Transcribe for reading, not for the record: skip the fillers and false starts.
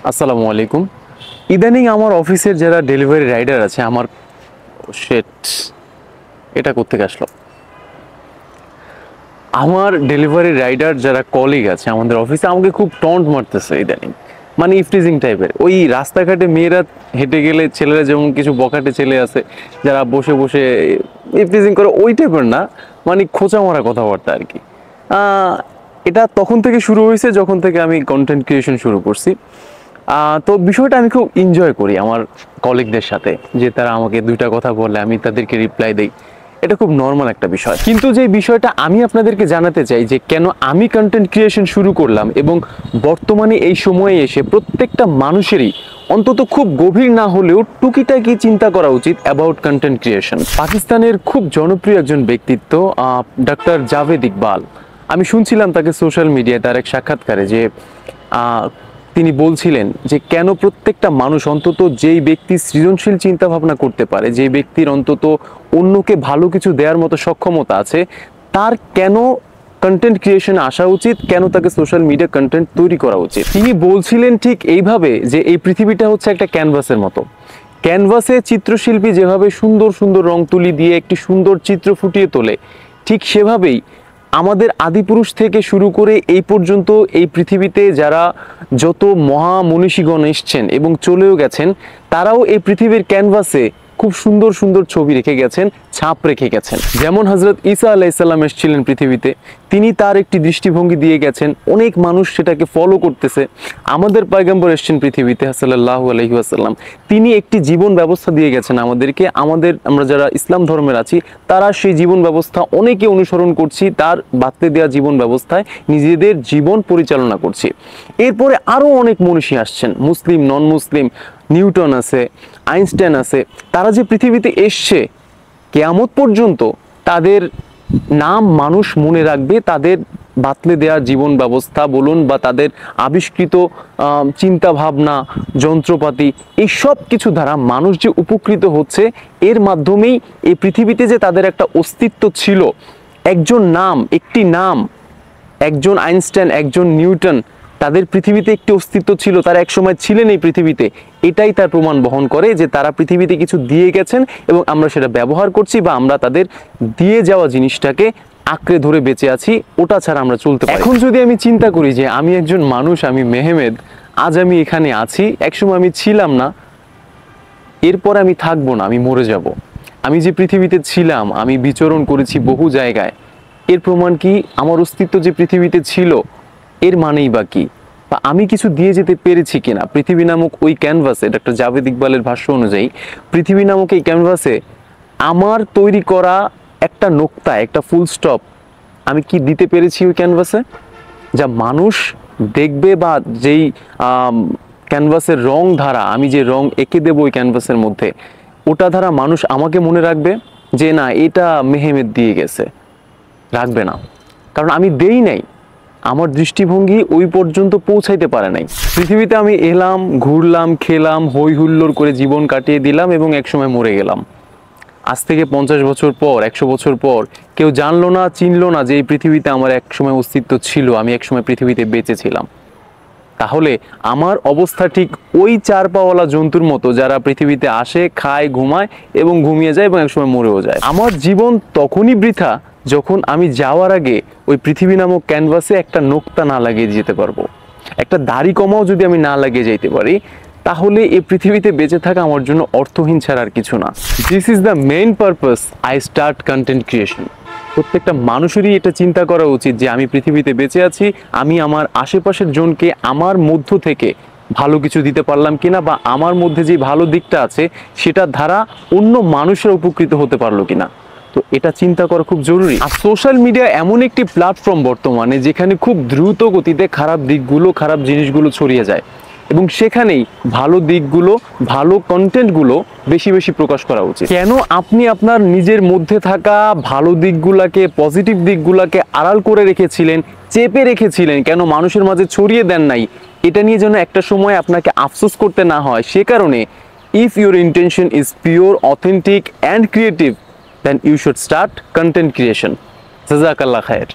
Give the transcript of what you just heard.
আসসালামু আলাইকুম। ইদানিং আমার অফিসের যারা ডেলিভারি রাইডার আছে আমার শেট এটা কোত্থেকে আসলো, আমার ডেলিভারি রাইডার যারা কলিগ আছে আমাদের অফিসে আমাকে খুব টন্ট মারতেছে ইদানিং, মানে ইফটিজিং টাইপের। ওই রাস্তাঘাটে মেয়েরা হেঁটে গেলে ছেলেরা যেমন কিছু বখাটে ছেলে আছে যারা বসে বসে ইফটিজিং করে, ওই টাইপের না, মানে খোঁচা মারা কথাবার্তা আর কি। এটা তখন থেকে শুরু হয়েছে যখন থেকে আমি কন্টেন্ট ক্রিয়েশন শুরু করছি। তো বিষয়টা আমি খুব এনজয় করি আমার কলিগদের সাথে, যে তারা আমাকে দুইটা কথা বললে আমি তাদেরকে রিপ্লাই দেই। এটা খুব নর্মাল একটা বিষয়। কিন্তু যে বিষয়টা আমি আপনাদেরকে জানাতে চাই যে কেন আমি কন্টেন্ট ক্রিয়েশন শুরু করলাম, এবং বর্তমানে এই সময়ে এসে প্রত্যেকটা মানুষেরই অন্তত খুব গভীর না হলেও টুকিটাকি চিন্তা করা উচিত অ্যাবাউট কন্টেন্ট ক্রিয়েশন। পাকিস্তানের খুব জনপ্রিয় একজন ব্যক্তিত্ব ডক্টর জাভেদ ইকবাল, আমি শুনছিলাম তাকে সোশ্যাল মিডিয়ায় তার এক সাক্ষাৎকারে যে তিনি বলছিলেন যে কেন প্রত্যেকটা মানুষ, অন্তত যেই ব্যক্তি সৃজনশীল চিন্তা ভাবনা করতে পারে, যে ব্যক্তির অন্তত অন্যকে ভালো কিছু দেওয়ার মতো সক্ষমতা আছে, তার কেন কন্টেন্ট ক্রিয়েশনে আসা উচিত, কেন তাকে সোশ্যাল মিডিয়া কন্টেন্ট তৈরি করা উচিত। তিনি বলছিলেন ঠিক এইভাবে যে এই পৃথিবীটা হচ্ছে একটা ক্যানভাসের মতো। ক্যানভাসে চিত্রশিল্পী যেভাবে সুন্দর সুন্দর রং তুলি দিয়ে একটি সুন্দর চিত্র ফুটিয়ে তোলে, ঠিক সেভাবেই আমাদের আদিপুরুষ থেকে শুরু করে এই পর্যন্ত এই পৃথিবীতে যারা যত মহামনীষীগণ এসছেন এবং চলেও গেছেন, তারাও এই পৃথিবীর ক্যানভাসে খুব সুন্দর সুন্দর ছবি রেখে গেছেন, ছাপ রেখে গেছেন। যেমন হযরত ঈসা আলাইহিস সালাম এসেছিলেন পৃথিবীতে, তিনি তার একটি দৃষ্টিভঙ্গি দিয়ে গেছেন, অনেক মানুষ সেটাকে ফলো করতেছে। আমাদের পয়গম্বর এসেছেন পৃথিবীতে সাল্লাল্লাহু আলাইহি ওয়াসাল্লাম, তিনি একটি জীবন ব্যবস্থা দিয়ে গেছেন আমাদেরকে। আমরা যারা ইসলাম ধর্মের আছি তারা সেই জীবন ব্যবস্থা অনেকে অনুসরণ করছি, তার বাতলে দেওয়া জীবন ব্যবস্থায় নিজেদের জীবন পরিচালনা করছি। এরপরে আরও অনেক মনীষী আসছেন, মুসলিম, নন মুসলিম, নিউটন আছে, আইনস্টাইন আছে, তারা যে পৃথিবীতে এসছে কিয়ামত পর্যন্ত তাদের নাম মানুষ মনে রাখবে, তাদের বাতলে দেওয়া জীবন ব্যবস্থা বলুন বা তাদের আবিষ্কৃত চিন্তা ভাবনা, যন্ত্রপাতি, এই সব কিছু দ্বারা মানুষ যে উপকৃত হচ্ছে, এর মাধ্যমেই এই পৃথিবীতে যে তাদের একটা অস্তিত্ব ছিল, একজন নাম, একটি নাম, একজন আইনস্টাইন, একজন নিউটন, তাদের পৃথিবীতে একটি অস্তিত্ব ছিল, তারা একসময় ছিলেন এই পৃথিবীতে। এটাই তার প্রমাণ বহন করে যে তারা পৃথিবীতে কিছু দিয়ে গেছেন এবং আমরা সেটা ব্যবহার করছি, বা আমরা তাদের দিয়ে যাওয়া জিনিসটাকে আঁকড়ে ধরে বেঁচে আছি, ওটা ছাড়া আমরা চলতে পারি। এখন যদি আমি চিন্তা করি যে আমি একজন মানুষ, আমি মেহমেদ, আজ আমি এখানে আছি, একসময় আমি ছিলাম না, এরপর আমি থাকবো না, আমি মরে যাব। আমি যে পৃথিবীতে ছিলাম, আমি বিচরণ করেছি বহু জায়গায়, এর প্রমাণ কি? আমার অস্তিত্ব যে পৃথিবীতে ছিল, এর মানেই বা কি? বা আমি কিছু দিয়ে যেতে পেরেছি কিনা পৃথিবী নামক ওই ক্যানভাসে? ডক্টর জাভেদ ইকবালের ভাষ্য অনুযায়ী পৃথিবী নামক এই ক্যানভাসে আমার তৈরি করা একটা নোক্তা, একটা ফুল স্টপ, আমি কি দিতে পেরেছি ওই ক্যানভাসে, যা মানুষ দেখবে, বা যেই ক্যানভাসের রং ধারা, আমি যে রং এঁকে দেবো ওই ক্যানভাসের মধ্যে, ওটা ধারা মানুষ আমাকে মনে রাখবে যে না, এটা মেহমেদ দিয়ে গেছে? রাখবে না, কারণ আমি দেই নাই, আমার দৃষ্টিভঙ্গি ওই পর্যন্ত পৌঁছাইতে পারে নাই। পৃথিবীতে আমি এলাম, ঘুরলাম, খেলাম, হই হুল্লোড় করে জীবন কাটিয়ে দিলাম এবং একসময় মরে গেলাম। আজ থেকে 50 বছর পর, 100 বছর পর কেউ জানলো না, চিনলো না যে এই পৃথিবীতে আমার একসময় অস্তিত্ব ছিল, আমি একসময় পৃথিবীতে বেঁচে ছিলাম। তাহলে আমার অবস্থা ঠিক ওই চার পাওয়ালা জন্তুর মতো, যারা পৃথিবীতে আসে, খায়, ঘুমায় এবং ঘুমিয়ে যায় এবং একসময় মরেও যায়। আমার জীবন তখনই বৃথা যখন আমি যাওয়ার আগে ওই পৃথিবী নামক ক্যানভাসে একটা নোক্তা না লাগিয়ে যেতে পারবো, একটা দাড়ি কমাও যদি আমি না লাগিয়ে যেতে পারি, তাহলে এই পৃথিবীতে বেঁচে থাকা আমার জন্য অর্থহীন ছাড়া আর কিছু না। This is the main purpose I start content creation. প্রত্যেকটা মানুষেরই এটা চিন্তা করা উচিত যে আমি পৃথিবীতে বেঁচে আছি, আমি আমার আশেপাশের জনকে আমার মধ্য থেকে ভালো কিছু দিতে পারলাম কিনা, বা আমার মধ্যে যে ভালো দিকটা আছে সেটা দ্বারা অন্য মানুষেরা উপকৃত হতে পারলো কিনা। তো এটা চিন্তা করা খুব জরুরি। আর সোশ্যাল মিডিয়া এমন একটি প্ল্যাটফর্ম বর্তমানে যেখানে খুব দ্রুত গতিতে খারাপ দিকগুলো, খারাপ জিনিসগুলো ছড়িয়ে যায়, এবং সেখানেই ভালো দিকগুলো, ভালো কন্টেন্টগুলো বেশি বেশি প্রকাশ করা উচিত। কেন আপনি আপনার নিজের মধ্যে থাকা ভালো দিকগুলোকে, পজিটিভ দিকগুলোকে আড়াল করে রেখেছিলেন, চেপে রেখেছিলেন, কেন মানুষের মাঝে ছড়িয়ে দেন নাই, এটা নিয়ে যেন একটা সময় আপনাকে আফসোস করতে না হয়। সে কারণে if your intention is pure, authentic and creative, then you should start content creation. Jazakallah khair.